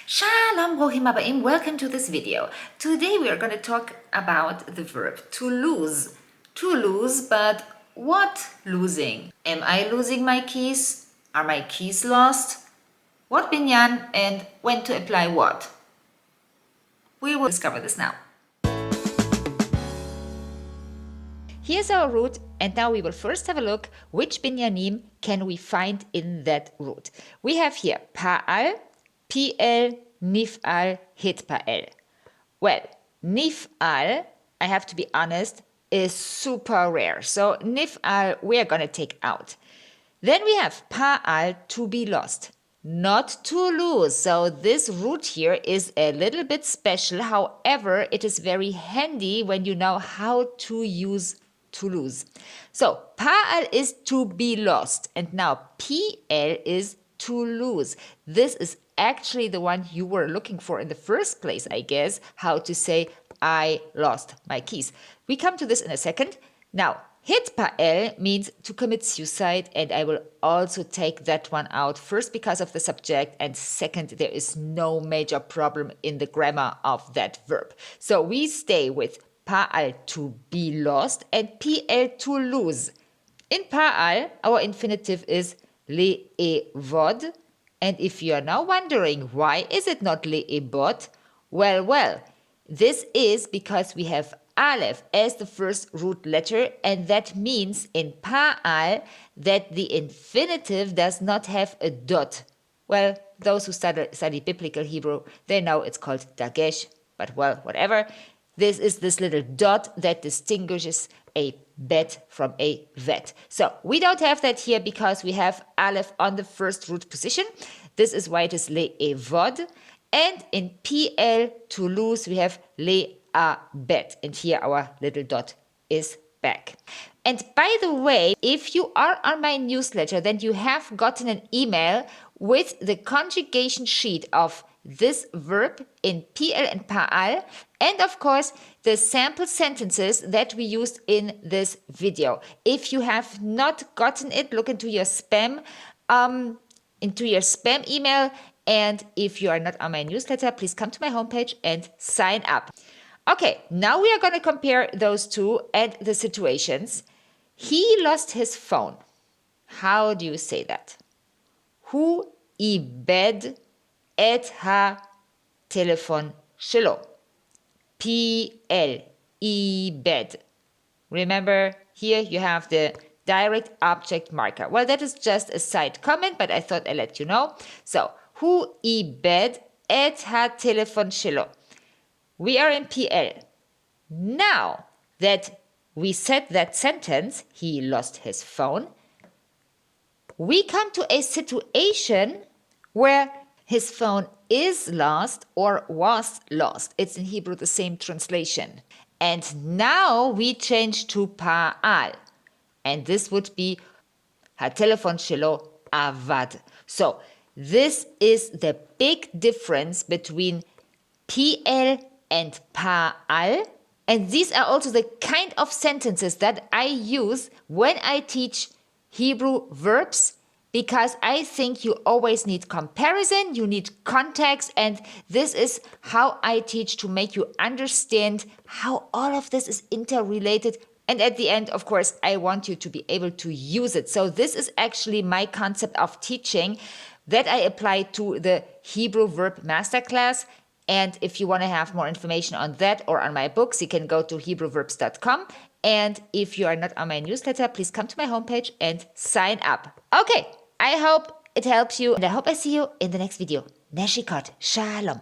Shalom, Brochim Habayim. Welcome to this video. Today we are going to talk about the verb to lose. To lose, but what losing? Am I losing my keys? Are my keys lost? What binyan and when to apply what? We will discover this now. Here's our root, and now we will first have a look which binyanim can we find in that root. We have here paal, Piel, nifal, hitpael. Well, nifal, I have to be honest, is super rare. So nifal we are going to take out. Then we have paal, to be lost, not to lose. So this root here is a little bit special. However, it is very handy when you know how to use to lose. So paal is to be lost, and now Piel is to lose. This is actually the one you were looking for in the first place, I guess, how to say I lost my keys. We come to this in a second. Now, hitpael means to commit suicide, and I will also take that one out, first because of the subject, and second, there is no major problem in the grammar of that verb. So we stay with paal, to be lost, and Piel, to lose. In paal, our infinitive is le'evod. And if you are now wondering why is it not le'ebot, well, this is because we have aleph as the first root letter, and that means in paal that the infinitive does not have a dot. Well, those who study biblical Hebrew, they know it's called dagesh, but well, whatever. This is this little dot that distinguishes a bet from a vet. So we don't have that here because we have aleph on the first root position. This is why it is le'evod. And in Piel, to lose, we have le'abet. And here our little dot is back. And by the way, if you are on my newsletter, then you have gotten an email with the conjugation sheet of this verb in Piel and paal, and of course the sample sentences that we used in this video. If you have not gotten it, look into your spam email, and if you are not on my newsletter, please come to my homepage and sign up. Okay, now we are going to compare those two and the situations. He lost his phone. How do you say that? Hu ibed את הטלפון שלו. Piel, ibed. Remember, here you have the direct object marker. Well, that is just a side comment, but I thought I'd let you know. So, הוא איבד את הטלפון שלו. We are in Piel. Now that we said that sentence, he lost his phone, we come to a situation where his phone is lost or was lost. It's in Hebrew the same translation. And now we change to paal. And this would be הטלפון שלו עבד. So this is the big difference between Piel and paal. And these are also the kind of sentences that I use when I teach Hebrew verbs, because I think you always need comparison, you need context, and this is how I teach to make you understand how all of this is interrelated. And at the end, of course, I want you to be able to use it. So this is actually my concept of teaching that I apply to the Hebrew Verb Masterclass. And if you want to have more information on that or on my books, you can go to HebrewVerbs.com. And if you are not on my newsletter, please come to my homepage and sign up. Okay, I hope it helps you, and I hope I see you in the next video. Neshikot, Shalom.